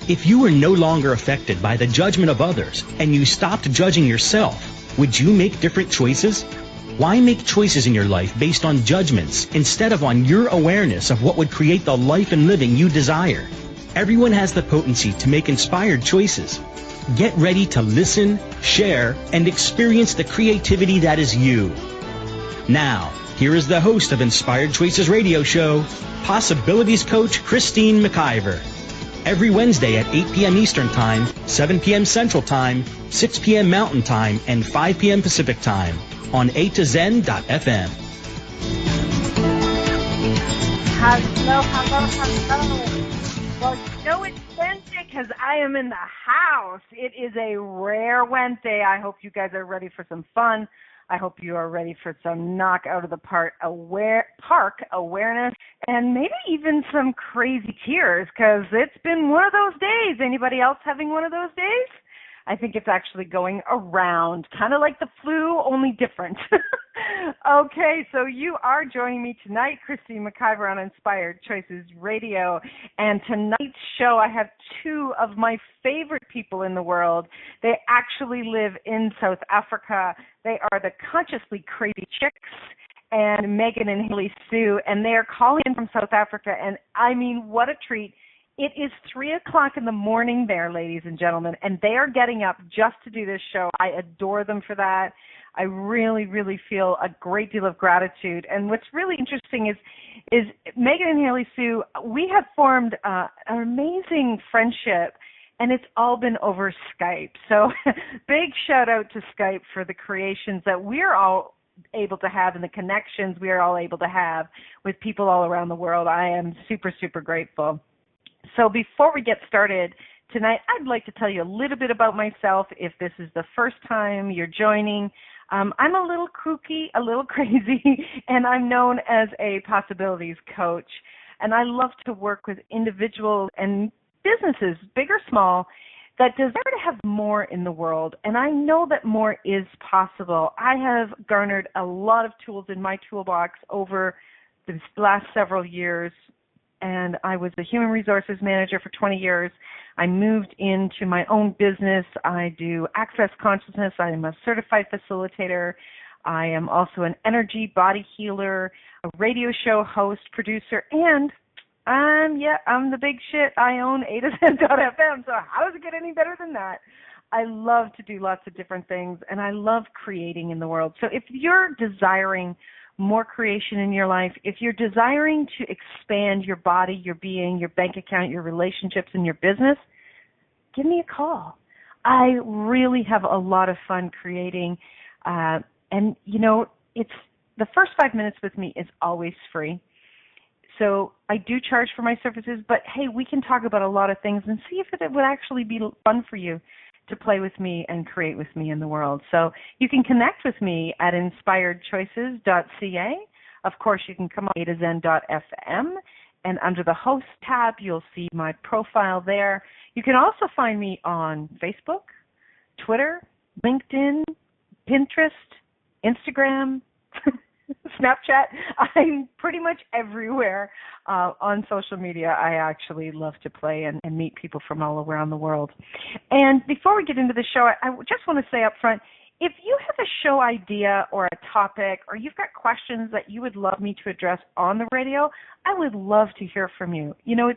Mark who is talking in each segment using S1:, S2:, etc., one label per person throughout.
S1: If you were no longer affected by the judgment of others and you stopped judging yourself, would you make different choices? Why make choices in your life based on judgments instead of on your awareness of what would create the life and living you desire? Everyone has the potency to make inspired choices. Get ready to listen, share, and experience the creativity that is you. Now, here is the host of Inspired Choices Radio Show, Possibilities Coach Christine McIver. Every Wednesday at 8 p.m. Eastern Time, 7 p.m. Central Time, 6 p.m. Mountain Time, and 5 p.m. Pacific Time on A2Zen.fm.
S2: Hello. Well, you know it's Wednesday because I am in the house. It is a rare Wednesday. I hope you guys are ready for some fun. I hope you are ready for some knock out of the park awareness and maybe even some crazy tears because it's been one of those days. Anybody else having one of those days? I think it's actually going around, kind of like the flu, only different. Okay, so you are joining me tonight, Christine McIver on Inspired Choices Radio. And tonight's show, I have two of my favorite people in the world. They actually live in South Africa. They are the Consciously Crazy Chicks, and Megan and Hayley Sue, and they are calling in from South Africa. And I mean, what a treat. It is 3 o'clock in the morning there, ladies and gentlemen, and they are getting up just to do this show. I adore them for that. I really, really feel a great deal of gratitude. And what's really interesting is Megan and Hayley Sue, we have formed an amazing friendship, and it's all been over Skype. So big shout out to Skype for the creations that we're all able to have and the connections we are all able to have with people all around the world. I am super, super grateful. So before we get started tonight, I'd like to tell you a little bit about myself if this is the first time you're joining. I'm a little kooky, a little crazy, and I'm known as a possibilities coach. And I love to work with individuals and businesses, big or small, that desire to have more in the world. And I know that more is possible. I have garnered a lot of tools in my toolbox over the last several years. And I was a human resources manager for 20 years. I moved into my own business. I do access consciousness. I am a certified facilitator. I am also an energy body healer, a radio show host, producer, and I'm the big shit. I own A2Zen.fm. So how does it get any better than that? I love to do lots of different things, and I love creating in the world. So if you're desiring more creation in your life, if you're desiring to expand your body, your being, your bank account, your relationships, and your business, give me a call. I really have a lot of fun creating. And, you know, it's the first 5 minutes with me is always free. So I do charge for my services, but, hey, we can talk about a lot of things and see if it would actually be fun for you to play with me and create with me in the world. So you can connect with me at inspiredchoices.ca. Of course, you can come on A2Zen.fm, and under the host tab, you'll see my profile there. You can also find me on Facebook, Twitter, LinkedIn, Pinterest, Instagram, Snapchat. I'm pretty much everywhere on social media. I actually love to play and meet people from all around the world. And before we get into the show, I just want to say up front, if you have a show idea or a topic, or you've got questions that you would love me to address on the radio, I would love to hear from you. You know,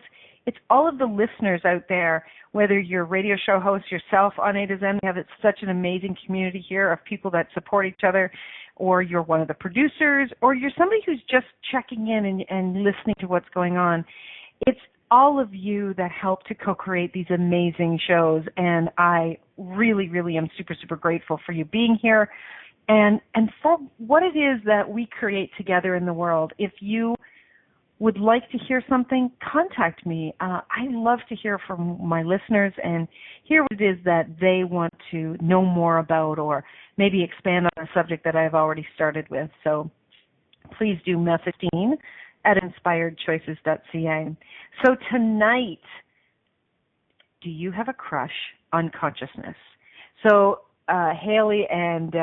S2: it's all of the listeners out there, whether you're a radio show host yourself on A2Zen, we have such an amazing community here of people that support each other, or you're one of the producers, or you're somebody who's just checking in and listening to what's going on. It's all of you that help to co-create these amazing shows, and I really, really am super, super grateful for you being here and for what it is that we create together in the world. If you would like to hear something, contact me. I love to hear from my listeners and hear what it is that they want to know more about, or maybe expand on a subject that I've already started with. So please do message me at inspiredchoices.ca. So tonight, do you have a crush on consciousness? So Hayley and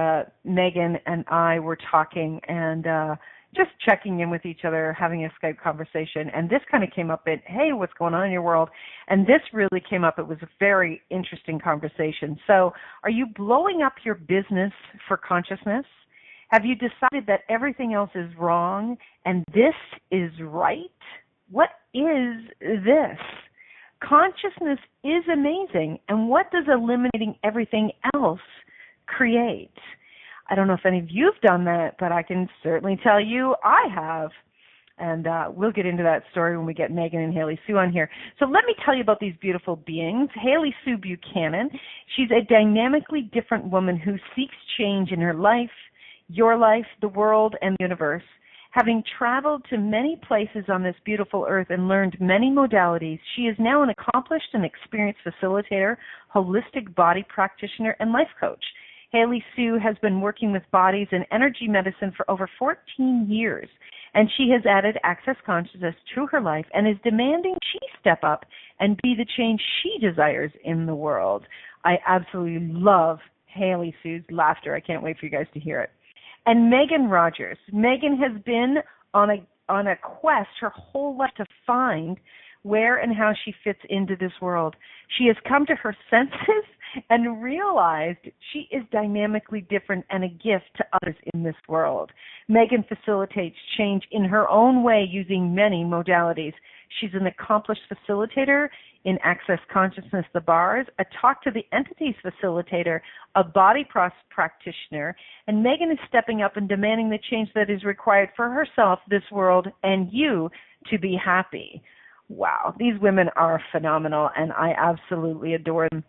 S2: Megan and I were talking, and just checking in with each other, having a Skype conversation. And this kind of came up in, hey, what's going on in your world? And this really came up. It was a very interesting conversation. So are you blowing up your business for consciousness? Have you decided that everything else is wrong and this is right? What is this? Consciousness is amazing. And what does eliminating everything else create? I don't know if any of you have done that, but I can certainly tell you I have. And we'll get into that story when we get Megan and Hayley Sue on here. So let me tell you about these beautiful beings. Hayley Sue Buchanan, she's a dynamically different woman who seeks change in her life, your life, the world, and the universe. Having traveled to many places on this beautiful earth and learned many modalities, she is now an accomplished and experienced facilitator, holistic body practitioner, and life coach. Hayley Sue has been working with bodies and energy medicine for over 14 years, and she has added access consciousness to her life and is demanding she step up and be the change she desires in the world. I absolutely love Hayley Sue's laughter. I can't wait for you guys to hear it. And Megan Rogers. Megan has been on a quest her whole life to find where and how she fits into this world. She has come to her senses and realized she is dynamically different and a gift to others in this world. Megan facilitates change in her own way using many modalities. She's an accomplished facilitator in Access Consciousness, the bars, a Talk to the Entities facilitator, a body practitioner, and Megan is stepping up and demanding the change that is required for herself, this world, and you to be happy. Wow, these women are phenomenal, and I absolutely adore them.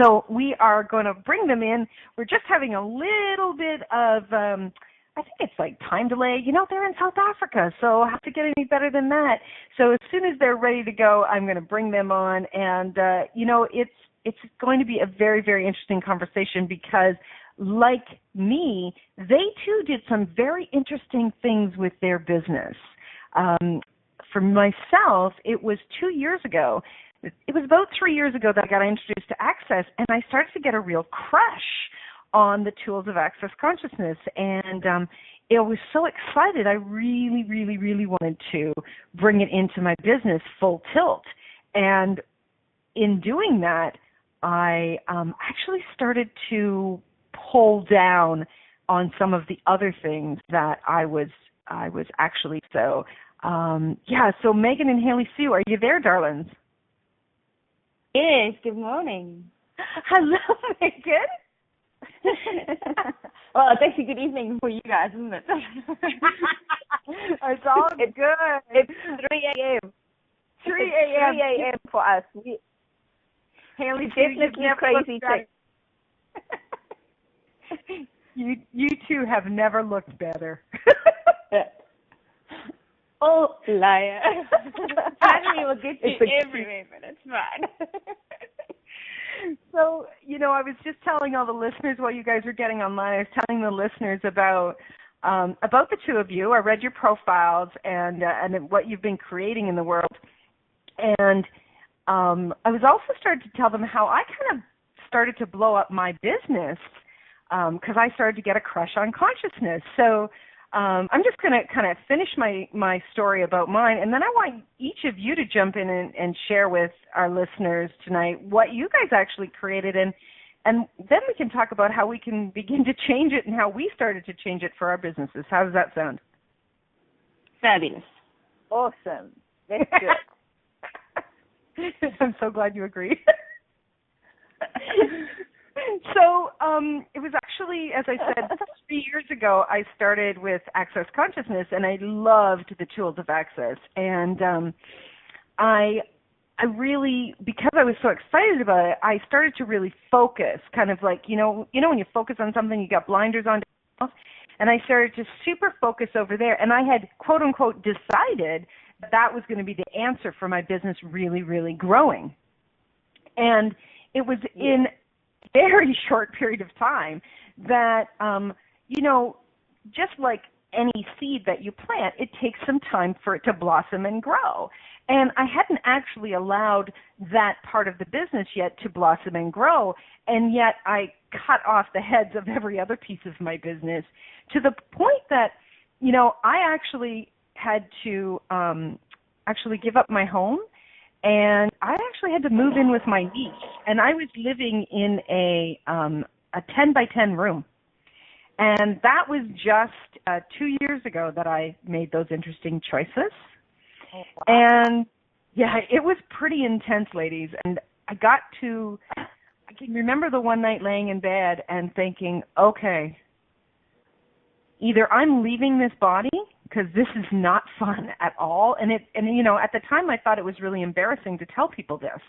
S2: So we are going to bring them in. We're just having a little bit of, I think it's like time delay. You know, they're in South Africa, so how to get any better than that? So as soon as they're ready to go, I'm going to bring them on. And, you know, it's going to be a very, very interesting conversation because, like me, they too did some very interesting things with their business. For myself, it was 2 years ago. It was about 3 years ago that I got introduced to Access, and I started to get a real crush on the tools of Access Consciousness. And I was so excited. I really, really, really wanted to bring it into my business full tilt. And in doing that, I actually started to pull down on some of the other things that I was actually so. So Megan and Hayley Sue, are you there, darlings?
S3: Yes, good morning.
S2: Hello, Megan.
S3: Well, it's actually good evening for you guys, isn't it?
S2: It's all good.
S3: It's 3 a.m.
S2: 3 a.m.
S3: for us.
S2: Hayley,
S3: definitely crazy chick.
S2: You two have never looked better.
S3: Oh, liar. Finally, we'll get you everywhere, but it's fine.
S2: So, you know, I was just telling all the listeners while you guys were getting online, I was telling the listeners about the two of you. I read your profiles and what you've been creating in the world. And I was also starting to tell them how I kind of started to blow up my business because I started to get a crush on consciousness. So I'm just going to kind of finish my story about mine, and then I want each of you to jump in and share with our listeners tonight what you guys actually created, and then we can talk about how we can begin to change it and how we started to change it for our businesses. How does that sound?
S3: Fabulous. Awesome. That's good.
S2: I'm so glad you agree. So it was actually, as I said, 3 years ago, I started with Access Consciousness, and I loved the tools of Access. And I really, because I was so excited about it, I started to really focus, kind of like, you know when you focus on something, you got blinders on, and I started to super focus over there. And I had, quote unquote, decided that was going to be the answer for my business really, really growing. And it was in very short period of time that, just like any seed that you plant, it takes some time for it to blossom and grow. And I hadn't actually allowed that part of the business yet to blossom and grow, and yet I cut off the heads of every other piece of my business to the point that, I actually had to actually give up my home, and I actually had to move in with my niece, and I was living in a 10 by 10 room. And that was just 2 years ago that I made those interesting choices. Oh, wow. And yeah, it was pretty intense, ladies. And I can remember the one night laying in bed and thinking, okay, either I'm leaving this body because this is not fun at all. And at the time I thought it was really embarrassing to tell people this.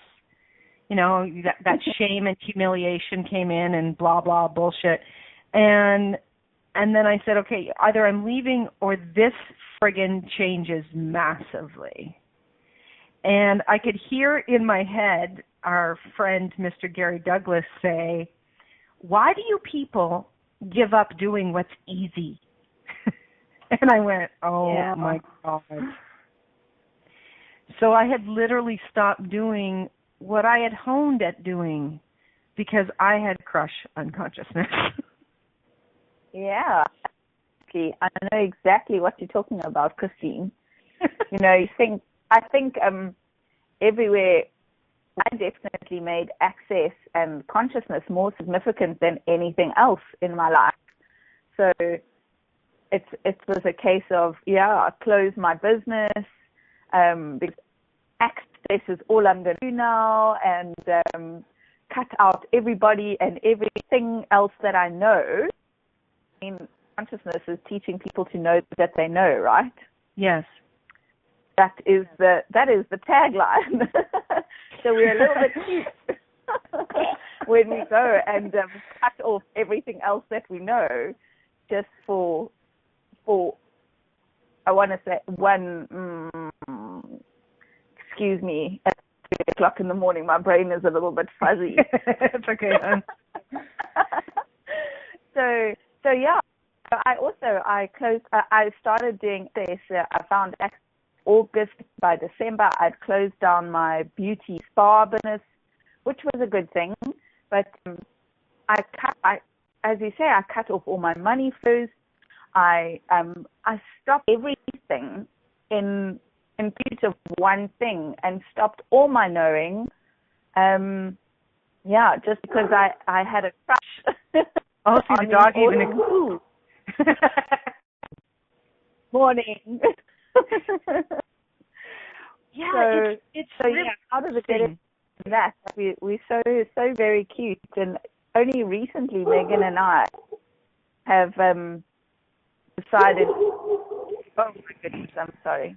S2: That shame and humiliation came in and blah, blah, bullshit. And then I said, okay, either I'm leaving or this friggin' changes massively. And I could hear in my head our friend, Mr. Gary Douglas, say, why do you people give up doing what's easy? And I went, oh, my God. So I had literally stopped doing what I had honed at doing because I had crush unconsciousness.
S3: Yeah. I know exactly what you're talking about, Christine. I think everywhere I definitely made access and consciousness more significant than anything else in my life. So it was a case of, I closed my business because access is all I'm going to do now, and cut out everybody and everything else that I know. I mean, consciousness is teaching people to know that they know, right?
S2: Yes.
S3: That is the tagline. So we're a little bit cute when we go and cut off everything else that we know just for I want to say excuse me, at 3 o'clock in the morning, my brain is a little bit fuzzy.
S2: It's okay.
S3: So yeah, I started doing this. I found August. By December, I'd closed down my beauty spa business, which was a good thing. But as you say, I cut off all my money flows. I stopped everything in pursuit of one thing and stopped all my knowing. Just because I had a crush.
S2: Oh, see, the dog even.
S3: Morning.
S2: It's
S3: how does it get into that? We're so very cute, and only recently Megan and I have decided. Oh my goodness, I'm sorry.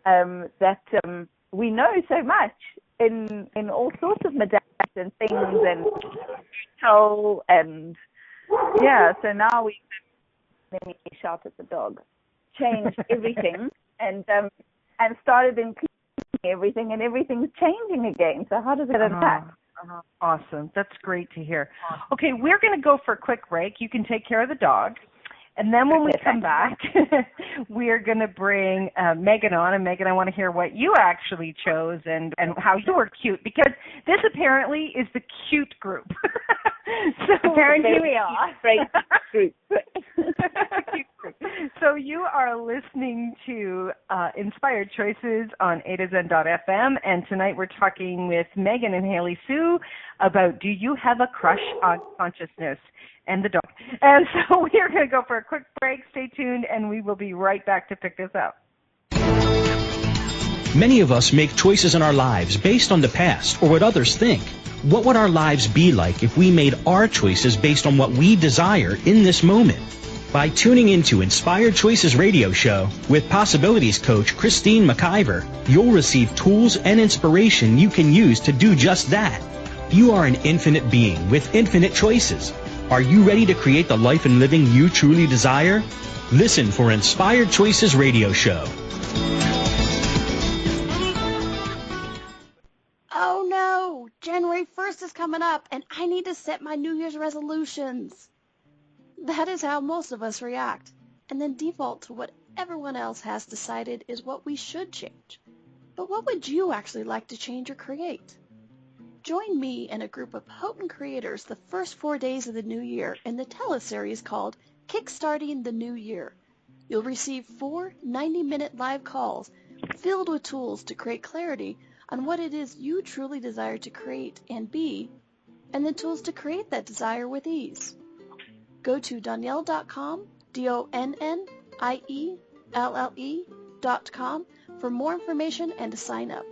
S3: That we know so much in all sorts of modalities and things and tell and so now we let me shout at the dog. Changed everything and started including everything, and everything's changing again. So how does it impact?
S2: Awesome. That's great to hear. Okay, we're going to go for a quick break. You can take care of the dog. And then when we come back, we're going to bring Megan on. And Megan, I want to hear what you actually chose and how you were cute, because this apparently is the cute group. So
S3: apparently we are. Great group.
S2: So you are listening to Inspired Choices on A2Zen.fm, and tonight we're talking with Megan and Hayley Sue about Do You Have a Crush on Consciousness? And the dog. And so we are going to go for a quick break. Stay tuned, and we will be right back to pick this up.
S1: Many of us make choices in our lives based on the past or what others think. What would our lives be like if we made our choices based on what we desire in this moment? By tuning into Inspired Choices Radio Show with Possibilities Coach Christine McIver, you'll receive tools and inspiration you can use to do just that. You are an infinite being with infinite choices. Are you ready to create the life and living you truly desire? Listen for Inspired Choices Radio Show.
S4: Oh no! January 1st is coming up and I need to set my New Year's resolutions. That is how most of us react, and then default to what everyone else has decided is what we should change. But what would you actually like to change or create? Join me and a group of potent creators the first 4 days of the new year in the teleseries called Kickstarting the New Year. You'll receive 4 90-minute live calls filled with tools to create clarity on what it is you truly desire to create and be, and the tools to create that desire with ease. Go to Donielle.com, DONNIELLE.com for more information and to sign up.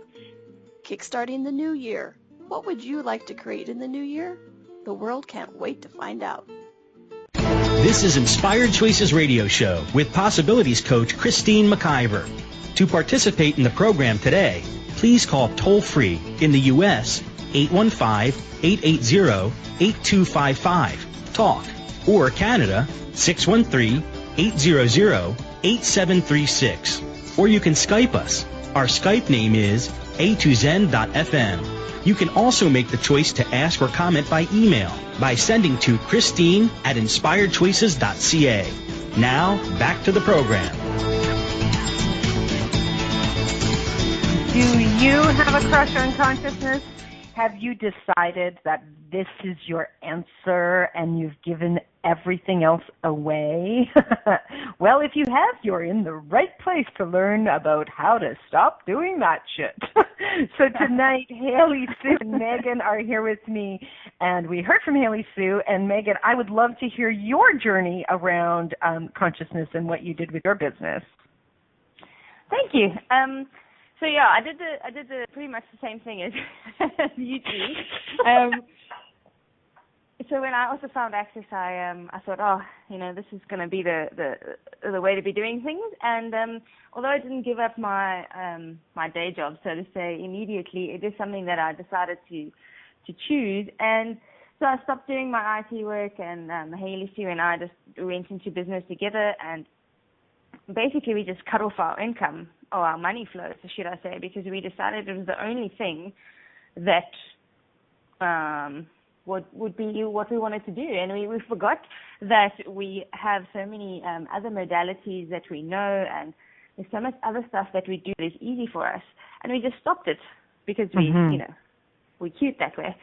S4: Kickstarting the new year. What would you like to create in the new year? The world can't wait to find out.
S1: This is Inspired Choices Radio Show with Possibilities Coach Christine McIver. To participate in the program today, please call toll-free in the U.S. 815-880-8255, TALK, or Canada 613-800-8736. Or you can Skype us. Our Skype name is a2zen.fm. You can also make the choice to ask or comment by email by sending to Christine@inspiredchoices.ca. Now, back to the program.
S2: Do you have a crush on consciousness? Have you decided that this is your answer and you've given everything else away? Well, if you have, you're in the right place to learn about how to stop doing that shit. So tonight, Hayley, Sue, and Megan are here with me, and we heard from Hayley, Sue, and Megan, I would love to hear your journey around consciousness and what you did with your business.
S3: Thank you. So yeah, I did the pretty much the same thing as you do. So when I also found Access, I thought, this is going to be the way to be doing things. And although I didn't give up my my day job, so to say, immediately, it is something that I decided to choose. And so I stopped doing my IT work, and Hayley, Sue, and I just went into business together, and basically we just cut off our income, or our money flow, should I say, because we decided it was the only thing that would be what we wanted to do. And we forgot that we have so many other modalities that we know, and there's so much other stuff that we do that is easy for us. And we just stopped it because we're cute that way.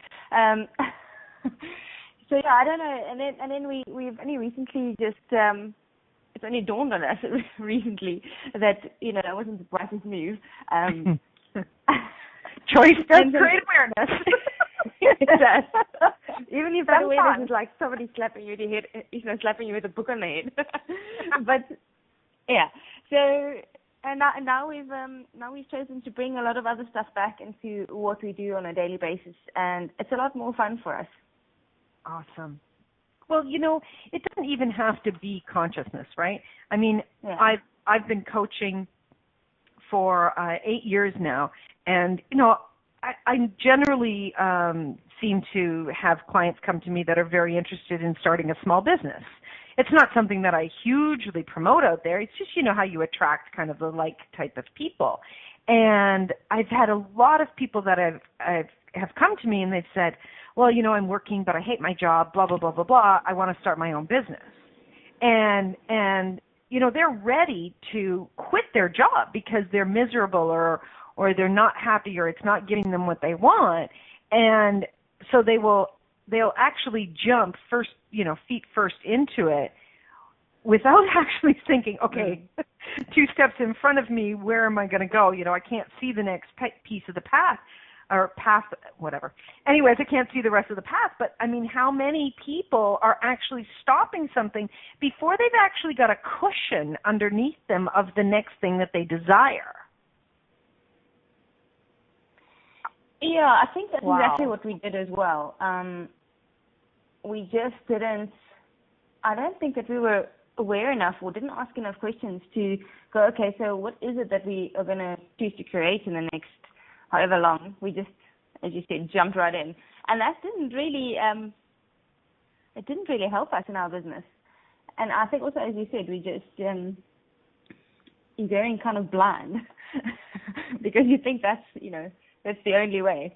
S3: So yeah, I don't know. And then we've only recently just it's only dawned on us recently that that wasn't the brightest move.
S2: Choice does create awareness.
S3: It does. Even if that awareness is like somebody slapping you in the head, slapping you with a book on the head. But yeah, so and now we've chosen to bring a lot of other stuff back into what we do on a daily basis, and it's a lot more fun for us.
S2: Awesome. Well, it doesn't even have to be consciousness, right? I mean, yeah. I've been coaching for 8 years now, and I generally seem to have clients come to me that are very interested in starting a small business. It's not something that I hugely promote out there. It's just how you attract kind of the like type of people. And I've had a lot of people that have come to me and they've said, well, I'm working, but I hate my job, blah, blah, blah, blah, blah. I want to start my own business. And they're ready to quit their job because they're miserable or they're not happy or it's not giving them what they want. And so they'll actually jump first, feet first into it without actually thinking, okay, 2 steps in front of me, where am I going to go? I can't see the next piece of the path. Or path, whatever. Anyways, I can't see the rest of the path, but I mean, how many people are actually stopping something before they've actually got a cushion underneath them of the next thing that they desire?
S3: Yeah, I think that's exactly what we did as well. We just didn't, I don't think that we were aware enough or didn't ask enough questions to go, okay, so what is it that we are going to choose to create in the next however long? We just, as you said, jumped right in. And that didn't really help us in our business. And I think also, as you said, we just, you're going kind of blind because you think that's the only way.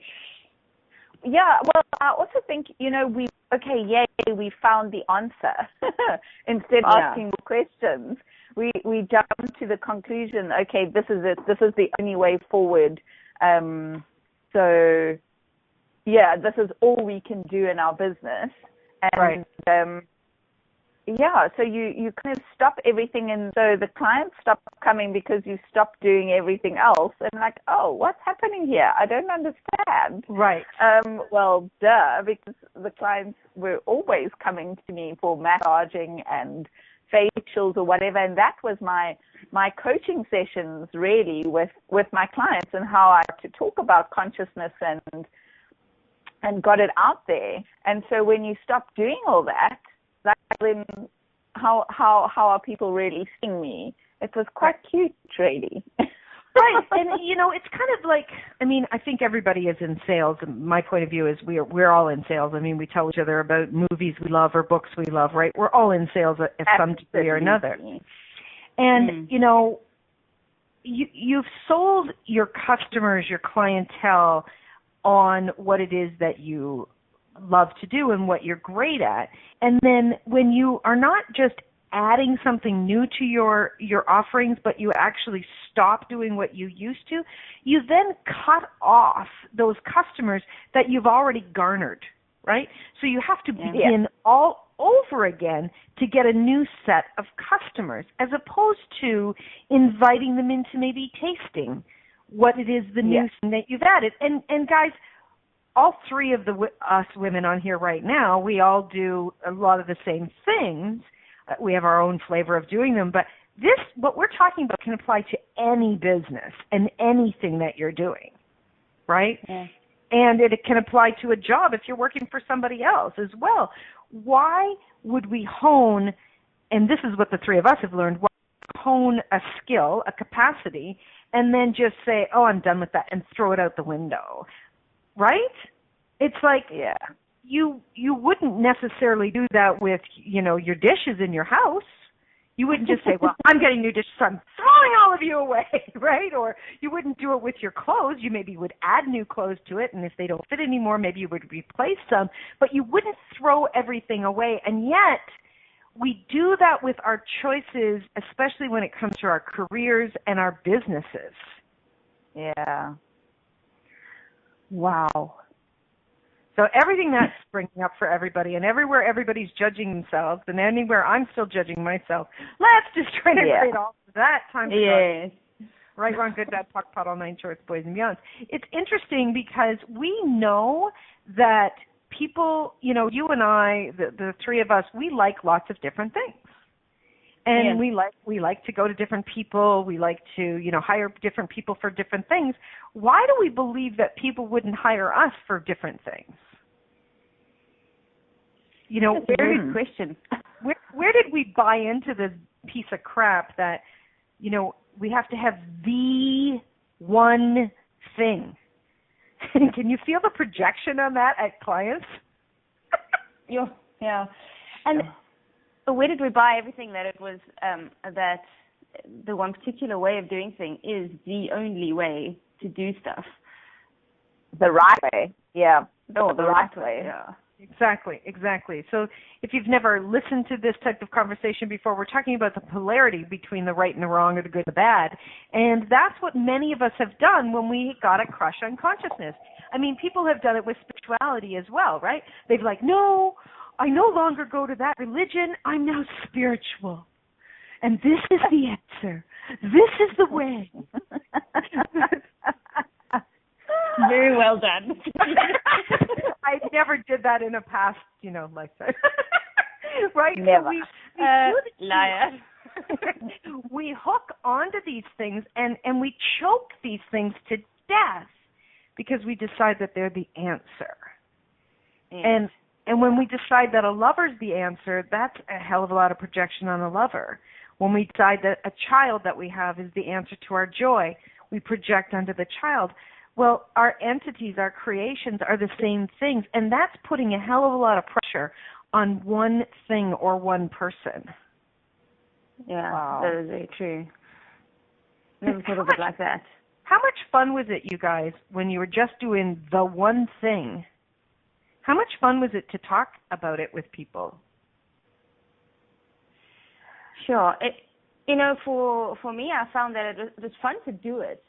S5: Yeah, well, I also think, we found the answer instead of asking more questions. We jumped to the conclusion, okay, this is it. This is the only way forward. So, yeah, this is all we can do in our business. And,
S2: right.
S5: yeah, so you kind of stop everything, and so the clients stop coming because you stop doing everything else, and like, oh, what's happening here? I don't understand.
S2: Right.
S5: Well, duh, because the clients were always coming to me for massaging and facials or whatever, and that was my coaching sessions really with my clients, and how I had to talk about consciousness and got it out there. And so when you stop doing all that, then how are people really seeing me? It was quite cute, really.
S2: Right. And, it's kind of like, I think everybody is in sales. My point of view is we're all in sales. We tell each other about movies we love or books we love, right? We're all in sales at some degree or another. And, you've sold your customers, your clientele on what it is that you love to do and what you're great at. And then when you are not just adding something new to your offerings, but you actually stop doing what you used to, you then cut off those customers that you've already garnered, right? So you have to begin all over again to get a new set of customers, as opposed to inviting them into maybe tasting what it is, the new thing that you've added. And guys, all three of us women on here right now, we all do a lot of the same things. We have our own flavor of doing them, but what we're talking about can apply to any business and anything that you're doing, right? Yeah. And it can apply to a job if you're working for somebody else as well. Why would we hone, and this is what the three of us have learned, hone a skill, a capacity, and then just say, oh, I'm done with that, and throw it out the window, right? It's like you wouldn't necessarily do that with, your dishes in your house. You wouldn't just say, well, I'm getting new dishes, so I'm throwing all of you away, right? Or you wouldn't do it with your clothes. You maybe would add new clothes to it, and if they don't fit anymore, maybe you would replace some. But you wouldn't throw everything away. And yet, we do that with our choices, especially when it comes to our careers and our businesses.
S5: Yeah.
S2: Wow. So everything that's bringing up for everybody, and everywhere everybody's judging themselves, and anywhere I'm still judging myself, let's just try to create all of that time to go. Right, wrong, good, bad, POC, pot, all nine shorts, boys and beyonds. It's interesting because we know that people, you and I, the three of us, we like lots of different things. And we like to go to different people. We like to, hire different people for different things. Why do we believe that people wouldn't hire us for different things?
S5: That's a very good question.
S2: Where did we buy into this piece of crap that, we have to have the one thing? Can you feel the projection on that at clients?
S6: Yeah. And where did we buy everything that it was that the one particular way of doing things is the only way to do stuff?
S5: The right way. Yeah. No, the right way.
S2: Yeah. Exactly. So if you've never listened to this type of conversation before, we're talking about the polarity between the right and the wrong, or the good and the bad. And that's what many of us have done when we got a crush on consciousness. People have done it with spirituality as well, right? They've no, I no longer go to that religion. I'm now spiritual. And this is the answer. This is the way.
S6: Very well done.
S2: I never did that in a past, lifetime. Right?
S5: Never.
S2: So
S6: liar.
S2: We hook onto these things and we choke these things to death because we decide that they're the answer. And when we decide that a lover's the answer, that's a hell of a lot of projection on a lover. When we decide that a child that we have is the answer to our joy, we project onto the child. Well, our entities, our creations are the same things, and that's putting a hell of a lot of pressure on one thing or one person.
S6: Yeah,
S5: wow.
S6: That is very true. Never thought of it like that.
S2: How much fun was it, you guys, when you were just doing the one thing? How much fun was it to talk about it with people?
S6: Sure. For me, I found that it was fun to do it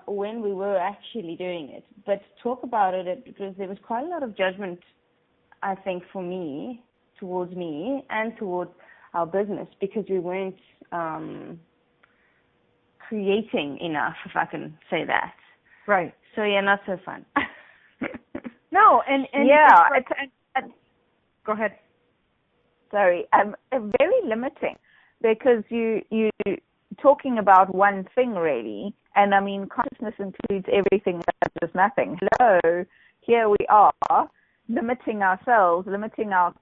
S6: when we were actually doing it. But talk about it because there was quite a lot of judgment, I think, for me towards me and towards our business because we weren't creating enough, if I can say that.
S2: Right.
S6: So yeah, not so fun.
S2: No, and
S3: yeah,
S2: go ahead.
S3: Sorry, very limiting because you talking about one thing really, and I mean consciousness includes everything. There's nothing. Hello, here we are limiting ourselves, limiting our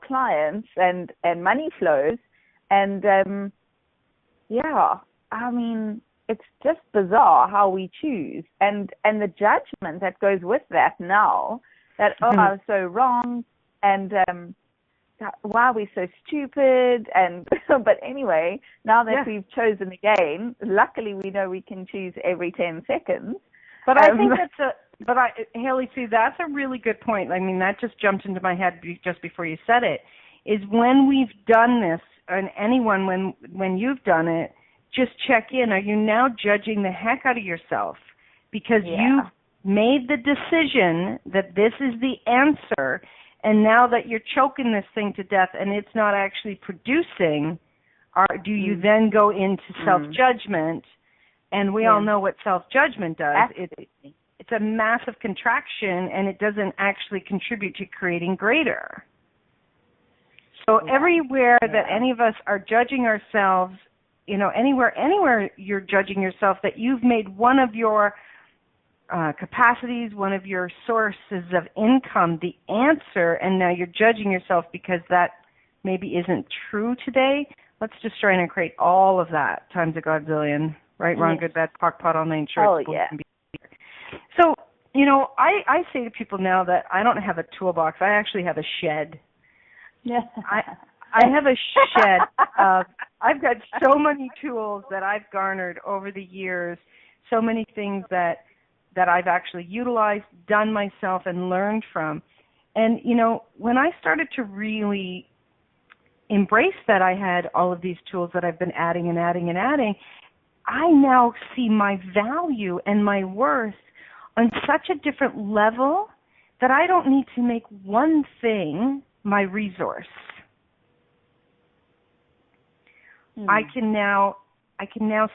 S3: clients and money flows, and yeah, I mean it's just bizarre how we choose and the judgment that goes with that now that I was so wrong and why are we so stupid and but anyway, now that we've chosen again, luckily we know we can choose every 10 seconds.
S2: But I think Hayley, see, that's a really good point. I mean, that just jumped into my head just before you said it, is when we've done this, and anyone, when you've done it, just check in. Are you now judging the heck out of yourself because you've made the decision that this is the answer, and now that you're choking this thing to death and it's not actually producing, do you then go into self-judgment? And we all know what self-judgment does. It's a massive contraction, and it doesn't actually contribute to creating greater. So everywhere that any of us are judging ourselves, anywhere you're judging yourself, that you've made one of your capacities, one of your sources of income, the answer, and now you're judging yourself because that maybe isn't true today. Let's just try and create all of that times a godzillion. Right, wrong, good, bad, POC, pot, all nine shorts. So, I say to people now that I don't have a toolbox. I actually have a shed. Yeah. I have a shed of, I've got so many tools that I've garnered over the years, so many things that I've actually utilized, done myself, and learned from. And, when I started to really embrace that I had all of these tools that I've been adding and adding and adding, I now see my value and my worth on such a different level that I don't need to make one thing my resource. I can now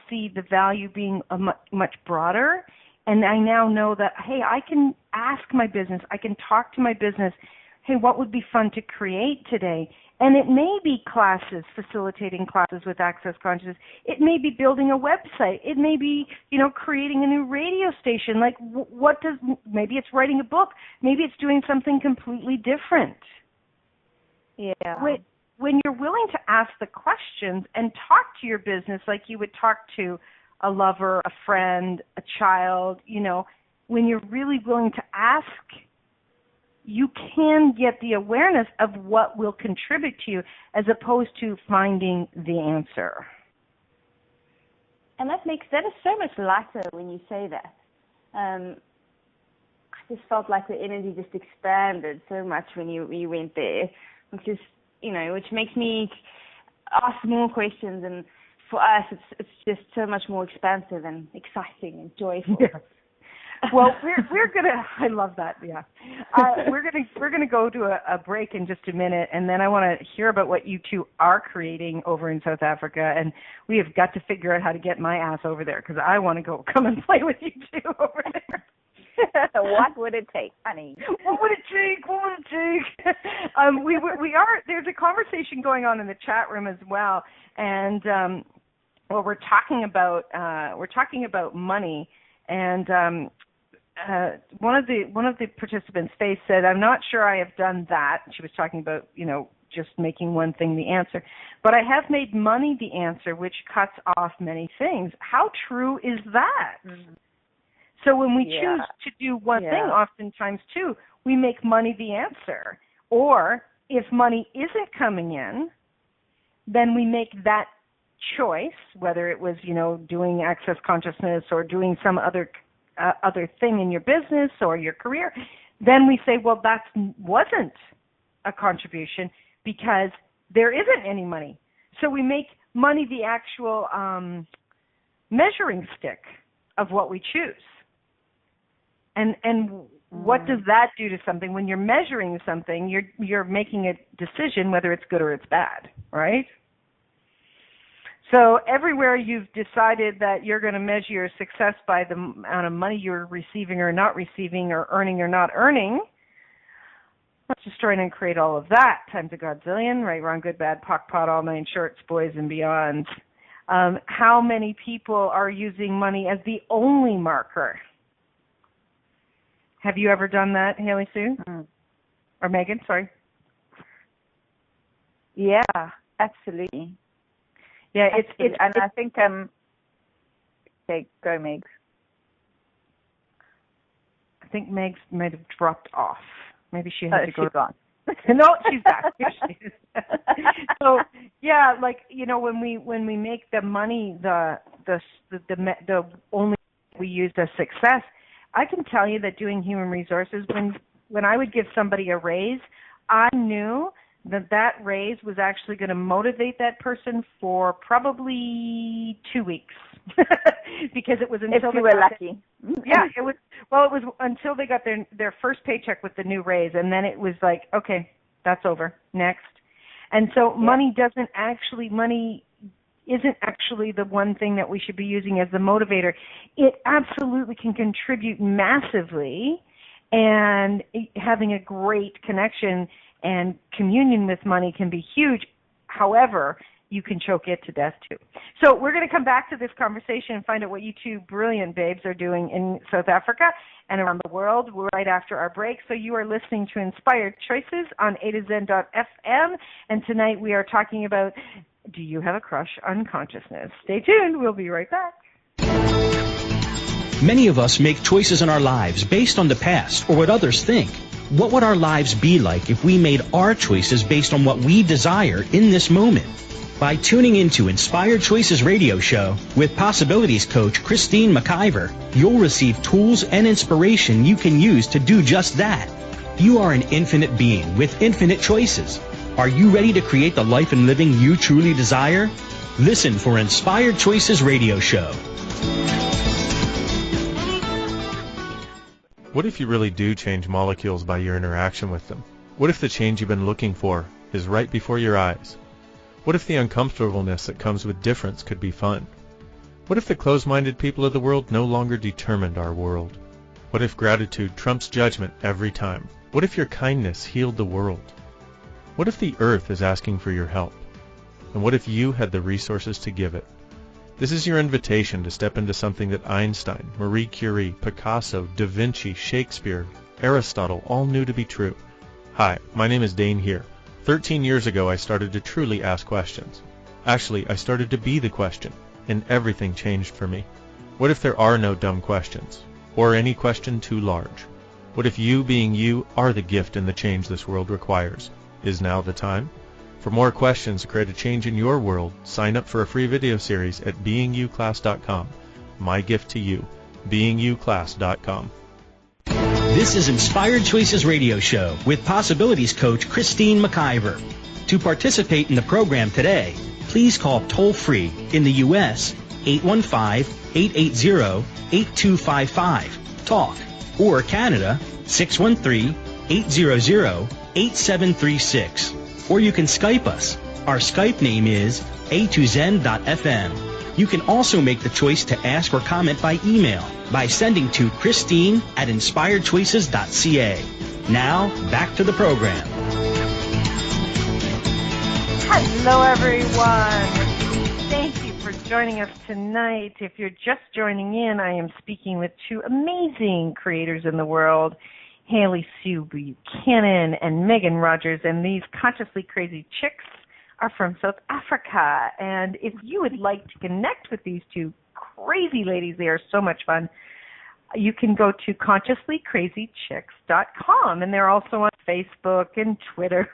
S2: see the value being much broader, and I now know that, hey, I can ask my business, I can talk to my business, hey, what would be fun to create today? And it may be classes, facilitating classes with Access Consciousness. It may be building a website. It may be, creating a new radio station. Like, maybe it's writing a book. Maybe it's doing something completely different.
S3: Yeah.
S2: When you're willing to ask the questions and talk to your business like you would talk to a lover, a friend, a child, when you're really willing to ask, you can get the awareness of what will contribute to you as opposed to finding the answer.
S6: And that is so much lighter when you say that. I just felt like the energy just expanded so much when you went there, which makes me ask more questions. And for us, it's just so much more expansive and exciting and joyful.
S2: Yeah. Well, we're gonna. I love that. Yeah, we're gonna go to a break in just a minute, and then I want to hear about what you two are creating over in South Africa, and we have got to figure out how to get my ass over there because I want to come and play with you two over there.
S3: What would it take, honey?
S2: What would it take? We are. There's a conversation going on in the chat room as well, and we're talking about money, and one of the participants, Faith, said, "I'm not sure I have done that." She was talking about just making one thing the answer, but I have made money the answer, which cuts off many things. How true is that? Mm-hmm. So when we choose to do one thing, oftentimes, too, we make money the answer. Or if money isn't coming in, then we make that choice, whether it was, doing Access Consciousness or doing some other thing in your business or your career, then we say, well, that wasn't a contribution because there isn't any money. So we make money the actual measuring stick of what we choose. And what does that do to something? When you're measuring something, you're making a decision whether it's good or it's bad, right? So everywhere you've decided that you're going to measure your success by the amount of money you're receiving or not receiving or earning or not earning, let's destroy and create all of that times a godzillion, right, wrong, good, bad, pock, pot, all nine shorts, boys, and beyond. How many people are using money as the only marker? Have you ever done that, Hayley Sue? Or Megan, sorry?
S3: Yeah, absolutely.
S2: Yeah,
S3: absolutely. And I think, okay, go, Megs.
S2: I think Megs might have dropped off. Maybe she had to go.
S3: She's gone.
S2: No, she's back. Here she is. So yeah, like, you know, when we make the money the only we use as success, I can tell you that doing human resources, when I would give somebody a raise, I knew that raise was actually going to motivate that person for probably 2 weeks. Because it was until
S3: if you were lucky.
S2: Yeah, it was until they got their first paycheck with the new raise, and then it was like, okay, that's over. Next. And so money isn't actually the one thing that we should be using as the motivator. It absolutely can contribute massively, and having a great connection and communion with money can be huge. However, you can choke it to death too. So we're going to come back to this conversation and find out what you two brilliant babes are doing in South Africa and around the world right after our break. So you are listening to Inspired Choices on A2Zen.fm, and tonight we are talking about, do you have a crush on consciousness? Stay tuned. We'll be right back.
S1: Many of us make choices in our lives based on the past or what others think. What would our lives be like if we made our choices based on what we desire in this moment? By tuning into Inspired Choices Radio Show with Possibilities Coach Christine McIver, you'll receive tools and inspiration you can use to do just that. You are an infinite being with infinite choices. Are you ready to create the life and living you truly desire? Listen for Inspired Choices Radio Show.
S7: What if you really do change molecules by your interaction with them? What if the change you've been looking for is right before your eyes? What if the uncomfortableness that comes with difference could be fun? What if the closed-minded people of the world no longer determined our world? What if gratitude trumps judgment every time? What if your kindness healed the world? What if the earth is asking for your help? And what if you had the resources to give it? This is your invitation to step into something that Einstein, Marie Curie, Picasso, Da Vinci, Shakespeare, Aristotle all knew to be true. Hi, my name is Dane here. 13 years ago, I started to truly ask questions. Actually, I started to be the question, and everything changed for me. What if there are no dumb questions, or any question too large? What if you, being you, are the gift and the change this world requires? Is now the time? For more questions to create a change in your world, sign up for a free video series at beingyouclass.com. My gift to you, beingyouclass.com.
S1: This is Inspired Choices Radio Show with Possibilities Coach Christine McIver. To participate in the program today, please call toll-free in the U.S. 815-880-8255, TALK, or Canada 613-800-8736. Or you can Skype us. Our Skype name is A2Zen.fm. You can also make the choice to ask or comment by email by sending to Christine@inspiredchoices.ca. Now, back to the program.
S2: Hello, everyone. Thank you for joining us tonight. If you're just joining in, I am speaking with two amazing creators in the world, Hayley Sue Buchanan and Megan Rogers, and these consciously crazy chicks are from South Africa. And if you would like to connect with these two crazy ladies, they are so much fun, you can go to consciouslycrazychicks.com, and they're also on Facebook and Twitter.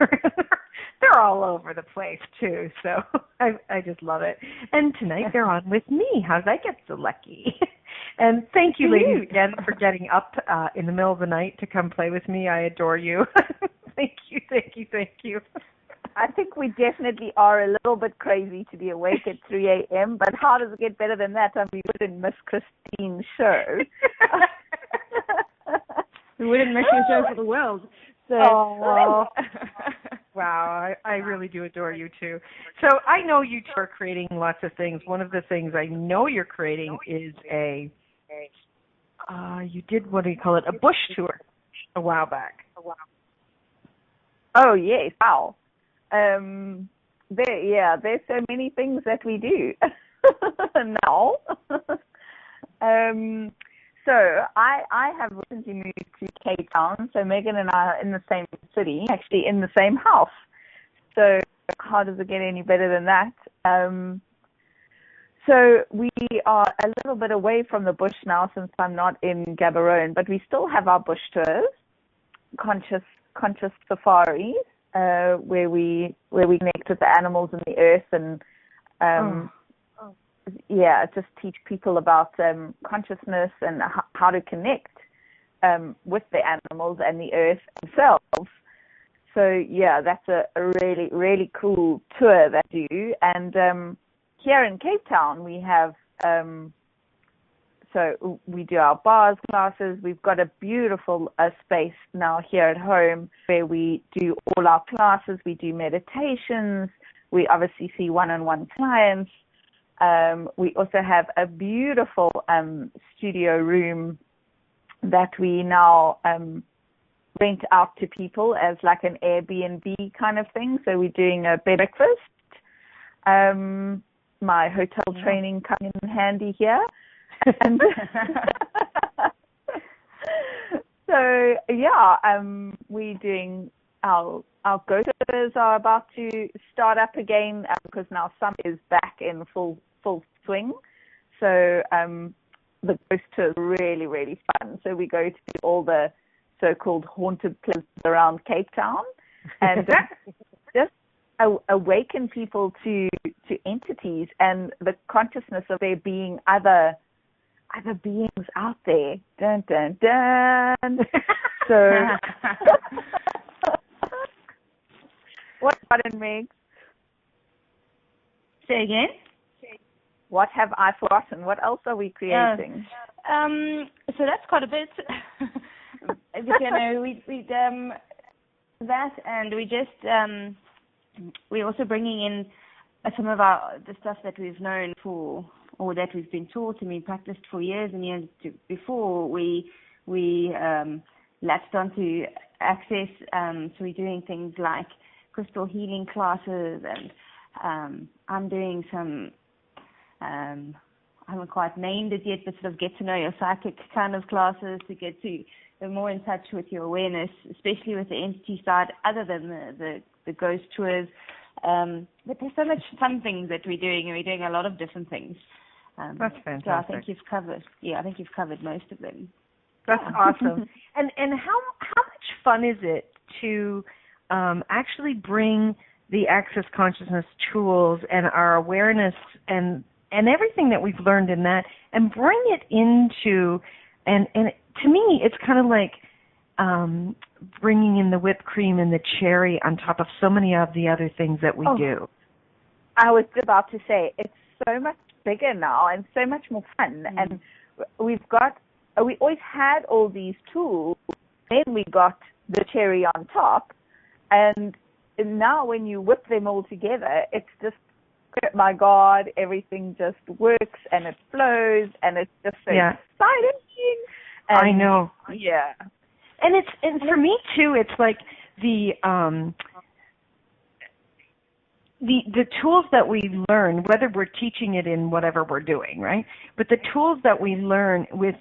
S2: They're all over the place, too, so I just love it. And tonight they're on with me. How did I get so lucky? And thank you, ladies, again, for getting up in the middle of the night to come play with me. I adore you. Thank you, thank you, thank you.
S3: I think we definitely are a little bit crazy to be awake at 3 a.m., but how does it get better than that? I mean, we wouldn't miss Christine's show.
S6: We wouldn't miss your show for the world. So,
S2: wow, I really do adore you too. So I know you two are creating lots of things. One of the things I know you're creating is you did, what do you call it, a bush tour a while back.
S3: Oh, yes. Wow. There's so many things that we do now. So I have recently moved to Cape Town. So Megan and I are in the same city, actually in the same house. So how does it get any better than that? So we are a little bit away from the bush now since I'm not in Gaborone, but we still have our bush tours, conscious safaris, where we connect with the animals and the earth and just teach people about consciousness and how to connect with the animals and the earth themselves. So that's a really, really cool tour that we do. And here in Cape Town, we have, so we do our bars classes. We've got a beautiful space now here at home where we do all our classes. We do meditations. We obviously see one-on-one clients. We also have a beautiful studio room that we now rent out to people as like an Airbnb kind of thing. So we're doing a bed breakfast. My hotel training coming in handy here. And so we're doing our ghost tours are about to start up again because now summer is back in full swing. So the ghost tour is really, really fun. So we go to all the so-called haunted places around Cape Town and just awaken people to entities and the consciousness of there being other beings out there. Dun, dun, dun. So what button, Meg?
S6: Say again?
S3: What have I forgotten? What else are we creating?
S6: So that's quite a bit. We that, and we just we're also bringing in some of the stuff that we've known for, or that we've been taught and we practiced for years and years before we latched onto access. So we're doing things like crystal healing classes, and I'm doing some. I haven't quite named it yet, but sort of get to know your psychic kind of classes to get to more in touch with your awareness, especially with the entity side, other than the ghost tours. But there's so much fun things that we're doing, and we're doing a lot of different things.
S2: That's fantastic.
S6: So I think you've covered most of them.
S2: That's awesome. And how much fun is it to actually bring the Access Consciousness tools and our awareness and everything that we've learned in that, and bring it into, and to me, it's kind of like bringing in the whipped cream and the cherry on top of so many of the other things that we do.
S3: I was about to say, it's so much bigger now and so much more fun. And we always had all these tools, then we got the cherry on top, and now when you whip them all together, it's just, my God, everything just works and it flows and it's just so exciting. And
S2: I know.
S3: Yeah.
S2: And for me too, it's like the tools that we learn, whether we're teaching it in whatever we're doing, right? But the tools that we learn with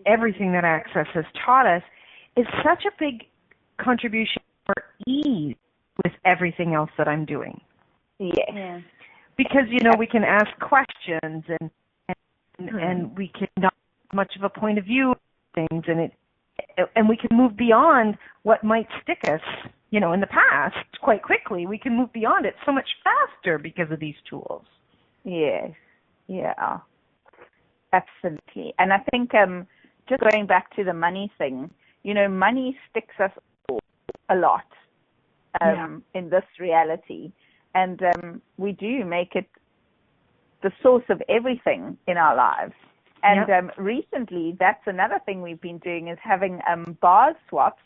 S2: everything that Access has taught us is such a big contribution for ease with everything else that I'm doing.
S3: Yeah.
S2: Because, we can ask questions and we can not have much of a point of view of things, and we can move beyond what might stick us, in the past quite quickly. We can move beyond it so much faster because of these tools.
S3: Yes. Yeah. Absolutely. And I think just going back to the money thing, money sticks us a lot in this reality. And we do make it the source of everything in our lives. And recently, that's another thing we've been doing is having bars swaps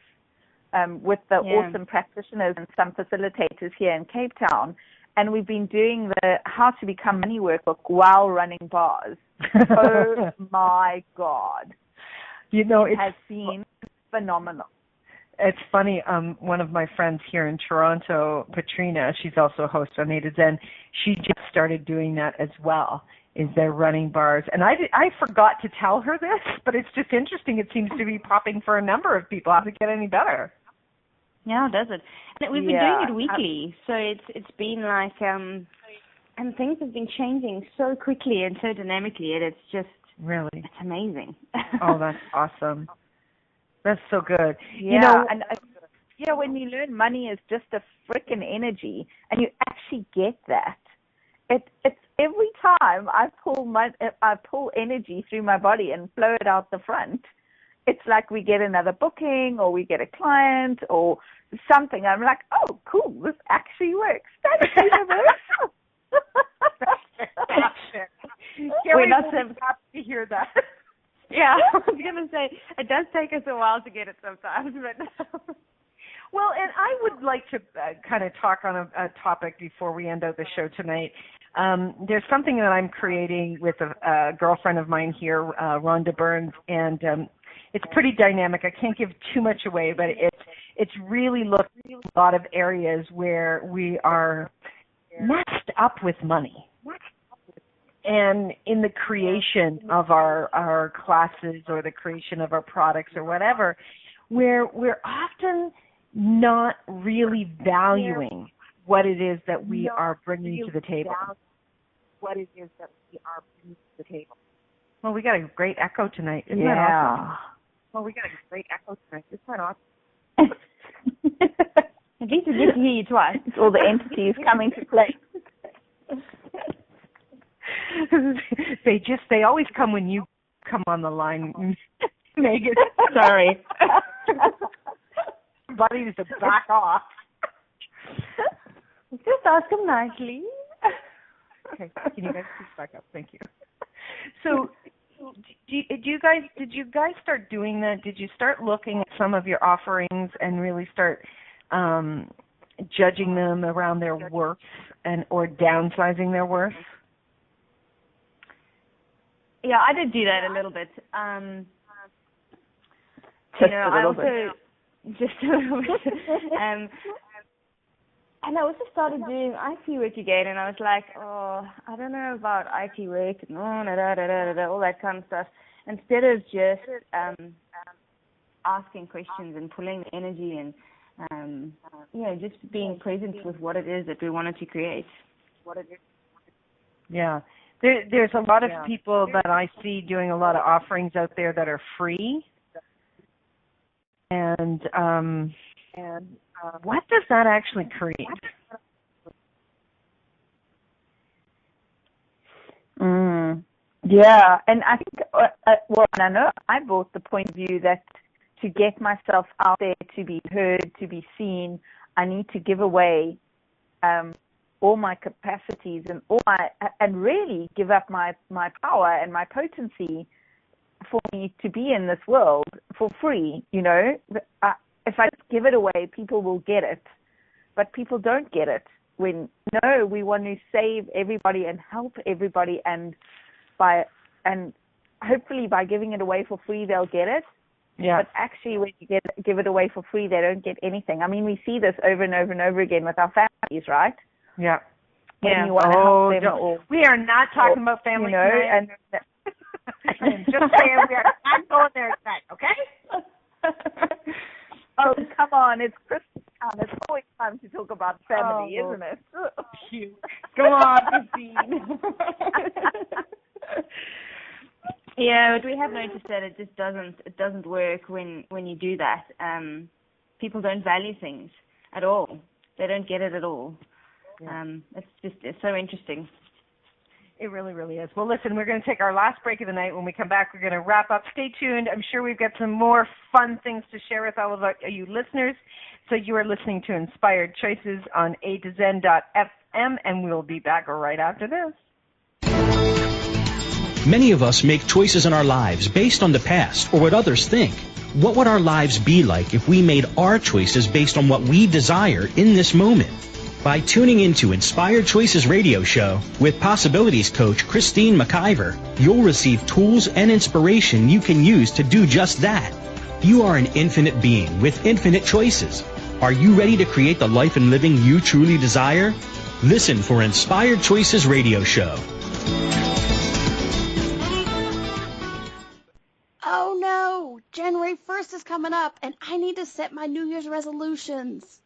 S3: with the awesome practitioners and some facilitators here in Cape Town. And we've been doing the How to Become Money workbook while running bars. Oh, my God.
S2: You know,
S3: it has been phenomenal.
S2: It's funny, one of my friends here in Toronto, Patrina, she's also a host on A to Zen, she just started doing that as well, is they're running bars. And I forgot to tell her this, but it's just interesting. It seems to be popping for a number of people. How does it get any better?
S6: Yeah, does it? And we've been doing it weekly, so it's been like, and things have been changing so quickly and so dynamically, and it's just,
S2: really,
S6: it's amazing.
S2: Oh, that's awesome. That's so good.
S3: Yeah,
S2: you know,
S3: and when you learn money is just a freaking energy, and you actually get that. It's every time I pull energy through my body and flow it out the front. It's like we get another booking, or we get a client, or something. I'm like, oh, cool, this actually works. Thanks, universe.
S2: We're not so happy to hear that.
S6: Yeah, I was going to say, it does take us a while to get it sometimes. But
S2: well, and I would like to kind of talk on a topic before we end out the show tonight. There's something that I'm creating with a girlfriend of mine here, Rhonda Burns, and it's pretty dynamic. I can't give too much away, but it's really looking at a lot of areas where we are messed up with money. And in the creation of our classes or the creation of our products or whatever, where we're often not really valuing what it is that we are bringing to the table. Well, we got a great echo tonight. Isn't that awesome? Well, we got a great echo tonight. Isn't that awesome?
S6: At least we get to hear you twice.
S3: It's all the entities coming to play.
S2: They always come when you come on the line, Megan.
S3: Sorry.
S2: Buddy to back off.
S6: Just ask him nicely.
S2: Okay, can you guys please back up? Thank you. So, did you guys start doing that? Did you start looking at some of your offerings and really start judging them around their worth or downsizing their worth?
S6: Yeah, I did do that a little bit.
S3: Just a little bit.
S6: Just a little bit. And I also started doing IT work again, and I was like, oh, I don't know about IT work, and all that kind of stuff. Instead of just asking questions and pulling the energy and, just being present with what it is that we wanted to create.
S2: Yeah. There's a lot of people that I see doing a lot of offerings out there that are free. And what does that actually create?
S3: Yeah, and I think, I know I brought the point of view that to get myself out there, to be heard, to be seen, I need to give away all my capacities and really give up my power and my potency for me to be in this world for free. You know, if I give it away, people will get it, but people don't get it. We want to save everybody and help everybody, and hopefully by giving it away for free, they'll get it.
S2: Yeah.
S3: But actually, when you give it away for free, they don't get anything. I mean, we see this over and over and over again with our families, right?
S2: Yeah.
S3: When you want to help them all.
S2: We are not talking about family tonight.
S3: And
S2: just saying, we are not going there tonight, okay?
S3: Oh, come on. It's Christmas time. It's always time to talk about family, isn't it?
S2: Go on, Christine.
S6: Yeah, but we have noticed that it just doesn't work when you do that. People don't value things at all. They don't get it at all.
S2: Yeah.
S6: It's so interesting.
S2: It really, really is. Well, listen, we're going to take our last break of the night. When we come back, we're going to wrap up. Stay tuned. I'm sure we've got some more fun things to share with all of you listeners. So you are listening to Inspired Choices on A2Zen.fm, and we'll be back right after this.
S1: Many of us make choices in our lives based on the past or what others think. What would our lives be like if we made our choices based on what we desire in this moment? By tuning into Inspired Choices Radio Show with Possibilities Coach Christine McIver, you'll receive tools and inspiration you can use to do just that. You are an infinite being with infinite choices. Are you ready to create the life and living you truly desire? Listen for Inspired Choices Radio Show.
S4: Oh no! January 1st is coming up and I need to set my New Year's resolutions.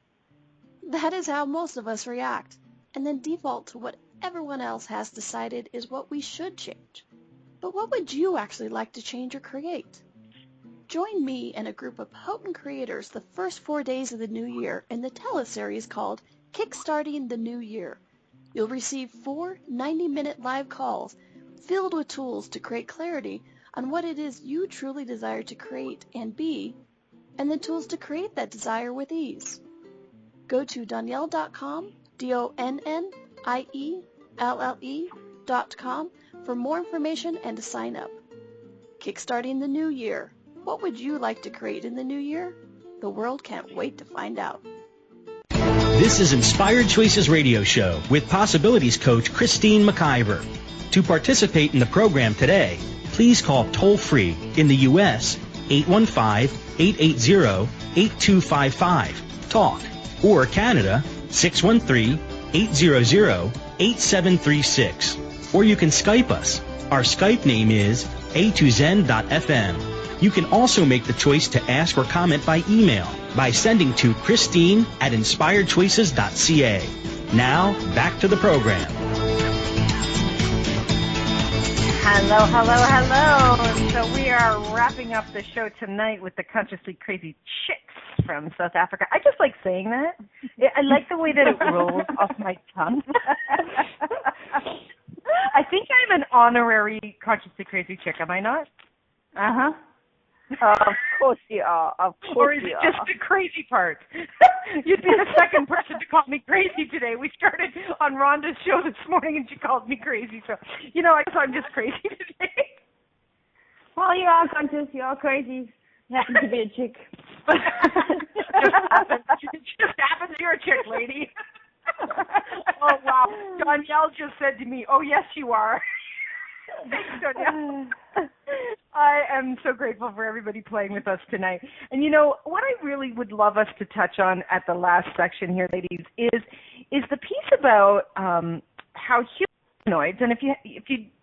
S4: That is how most of us react, and then default to what everyone else has decided is what we should change. But what would you actually like to change or create? Join me and a group of potent creators the first 4 days of the new year in the teleseries called Kickstarting the New Year. You'll receive 4 90-minute live calls filled with tools to create clarity on what it is you truly desire to create and be, and the tools to create that desire with ease. Go to Donielle.com, DONNIELLE.com for more information and to sign up. Kickstarting the New Year. What would you like to create in the new year? The world can't wait to find out.
S1: This is Inspired Choices Radio Show with Possibilities Coach Christine McIver. To participate in the program today, please call toll-free in the U.S. 815-880-8255, TALK, or Canada 613-800-8736. Or you can Skype us. Our Skype name is a2zen.fm. You can also make the choice to ask or comment by email by sending to Christine@inspiredchoices.ca. Now, back to the program.
S2: Hello, hello, hello. So we are wrapping up the show tonight with the Consciously Crazy Chicks from South Africa. I just like saying that. I like the way that it rolls off my tongue. I think I'm an honorary Consciously Crazy Chick, am I not?
S5: Uh-huh. Of course you are. Of course
S2: or is it just the crazy part? You'd be the second person to call me crazy today. We started on Rhonda's show this morning and she called me crazy. So, I guess I'm just crazy today.
S6: Well, you are conscious. You are crazy. You happen to be a chick.
S2: It just happens you're a chick, lady. Oh, wow. Donielle just said to me, oh, yes, you are. Thanks, Donielle. I am so grateful for everybody playing with us tonight. And what I really would love us to touch on at the last section here, ladies, is the piece about how humanoids, and if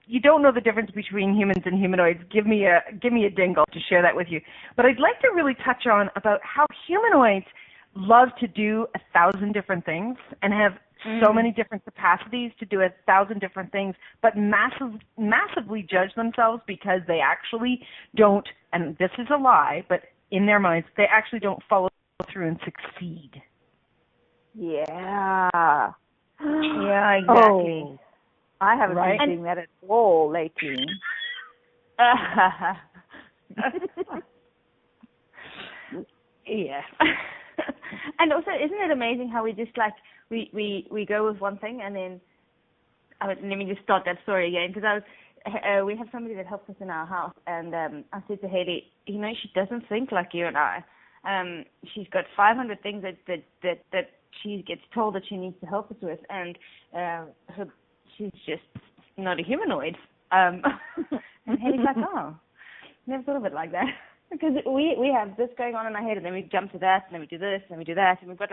S2: you don't know the difference between humans and humanoids, give me a dingle to share that with you. But I'd like to really touch on about how humanoids love to do 1,000 different things and have so many different capacities to do 1,000 different things, but massively judge themselves because they actually don't, and this is a lie, but in their minds, they actually don't follow through and succeed.
S5: Yeah. Yeah, exactly.
S3: Oh, I haven't been doing that at all lately.
S6: Yeah. And also, isn't it amazing how we just we go with one thing and then let me just start that story again, because we have somebody that helps us in our house, and I said to Hayley, she doesn't think like you and I. She's got 500 things that she gets told that she needs to help us with, and she's just not a humanoid. And Hayley's like, oh, never thought of it like that. Because we have this going on in our head, and then we jump to that, and then we do this, and we do that, and we've got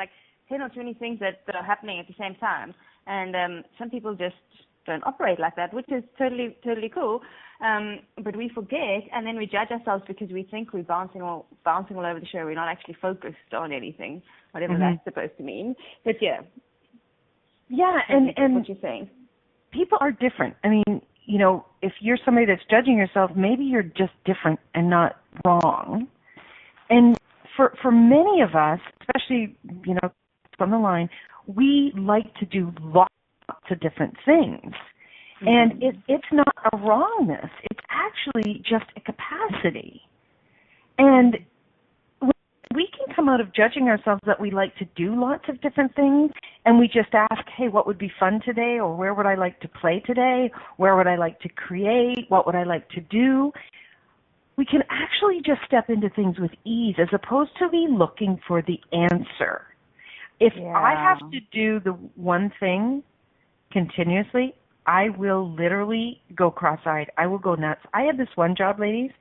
S6: 10 or 20 things that are happening at the same time. And some people just don't operate like that, which is totally cool. But we forget, and then we judge ourselves because we think we're bouncing all over the show. We're not actually focused on anything, whatever that's supposed to mean. But yeah.
S2: Yeah, and
S6: what you're saying.
S2: People are different. I mean, if you're somebody that's judging yourself, maybe you're just different and not wrong. And for many of us, especially, from the line, we like to do lots of different things. Mm-hmm. And it's not a wrongness. It's actually just a capacity. And we can come out of judging ourselves that we like to do lots of different things, and we just ask hey, what would be fun today, or where would I like to play today, where would I like to create, what would I like to do, we can actually just step into things with ease as opposed to be looking for the answer. If I have to do the one thing continuously, I will literally go cross-eyed. I will go nuts. I had this one job, ladies,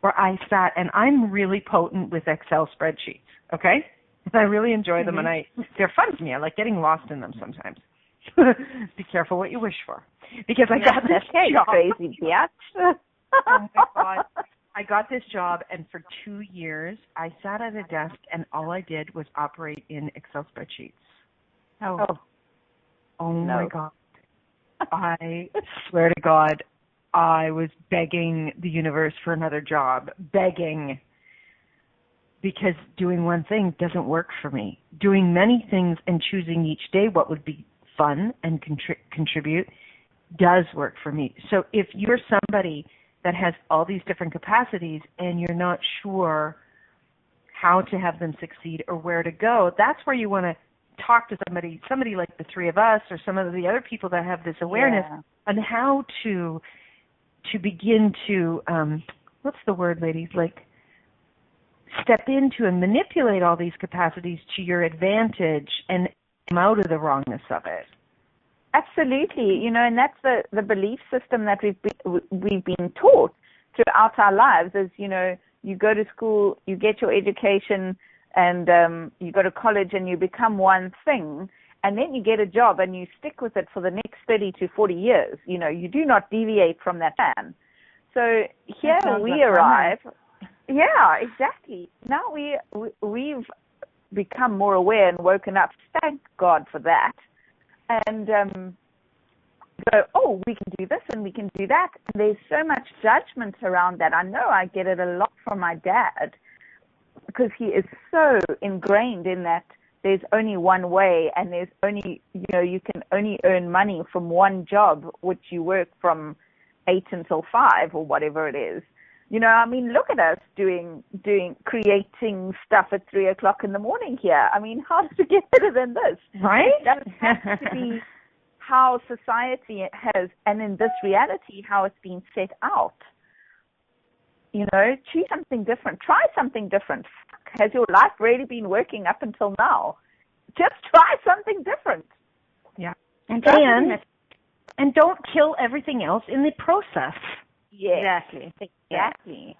S2: where I sat, and I'm really potent with Excel spreadsheets, okay? And I really enjoy them, and they're fun to me. I like getting lost in them sometimes. Be careful what you wish for. Because I got this job.
S3: Crazy, yeah.
S2: Oh, my God. I got this job, and for 2 years, I sat at a desk, and all I did was operate in Excel spreadsheets. Oh my God. I swear to God, I was begging the universe for another job, begging, because doing one thing doesn't work for me. Doing many things and choosing each day what would be fun and contribute does work for me. So if you're somebody that has all these different capacities and you're not sure how to have them succeed or where to go, that's where you want to talk to somebody like the three of us or some of the other people that have this awareness on how to begin to, what's the word, ladies, like step into and manipulate all these capacities to your advantage and come out of the wrongness of it.
S3: Absolutely, and that's the belief system that we've been taught throughout our lives. Is you go to school, you get your education, and you go to college, and you become one thing, and then you get a job, and you stick with it for the next 30 to 40 years. You do not deviate from that plan. So here we arrive. Yeah, exactly. Now we've become more aware and woken up. Thank God for that. And go, we can do this and we can do that. And there's so much judgment around that. I know I get it a lot from my dad because he is so ingrained in that there's only one way and there's only, you can only earn money from one job, which you work from 8 until 5 or whatever it is. Look at us creating stuff at 3 o'clock in the morning here. How does it get better than this?
S2: Right?
S3: That has to be how society has, and in this reality, how it's been set out. Choose something different. Try something different. Has your life really been working up until now? Just try something different.
S2: Yeah. And don't kill everything else in the process.
S3: Yeah. Exactly.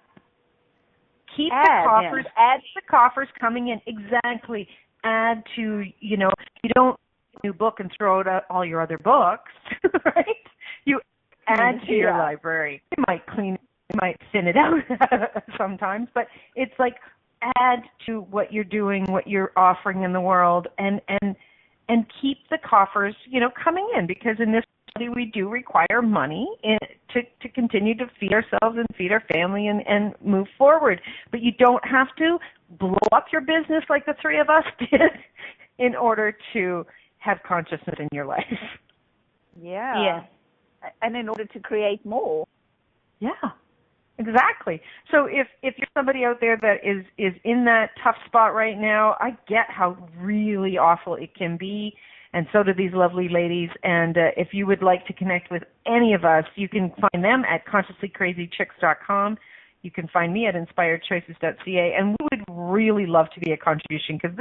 S2: Keep the coffers coming in. Exactly. Add to, you don't new book and throw out all your other books, right? You add to your library. You might thin it out sometimes, but it's like add to what you're doing, what you're offering in the world, and keep the coffers, coming in, because in this we do require money to continue to feed ourselves and feed our family and move forward. But you don't have to blow up your business like the three of us did in order to have consciousness in your life.
S3: Yeah. And in order to create more.
S2: Yeah, exactly. So if you're somebody out there that is in that tough spot right now, I get how really awful it can be. And so do these lovely ladies. And if you would like to connect with any of us, you can find them at consciouslycrazychicks.com. You can find me at inspiredchoices.ca. And we would really love to be a contribution, because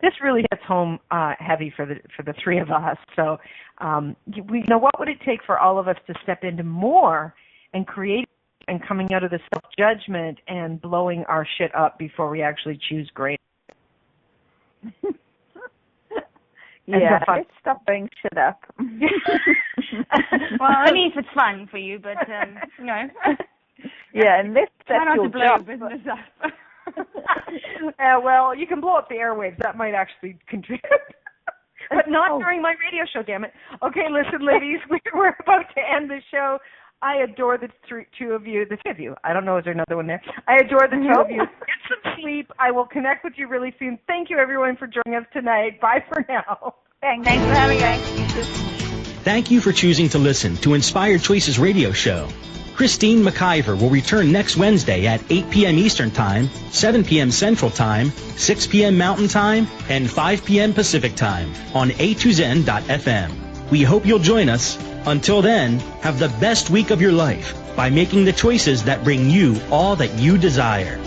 S2: this really hits home heavy for the three of us. So what would it take for all of us to step into more and create and coming out of the self-judgment and blowing our shit up before we actually choose great?
S3: Yeah, let's stop blowing shit up.
S6: Well, only if it's fun for you, but,
S3: Yeah, and that's your job.
S6: Business up.
S2: Well, you can blow up the airwaves. That might actually contribute. But not during my radio show, damn it. Okay, listen, ladies, we're about to end the show. I adore the two of you. I don't know, is there another one there? I adore the two of you. Get some sleep. I will connect with you really soon. Thank you, everyone, for joining us tonight. Bye for now.
S3: Thanks for having us.
S1: Thank you for choosing to listen to Inspired Choices Radio Show. Christine McIver will return next Wednesday at 8 p.m. Eastern Time, 7 p.m. Central Time, 6 p.m. Mountain Time, and 5 p.m. Pacific Time on A2Zen.fm. We hope you'll join us. Until then, have the best week of your life by making the choices that bring you all that you desire.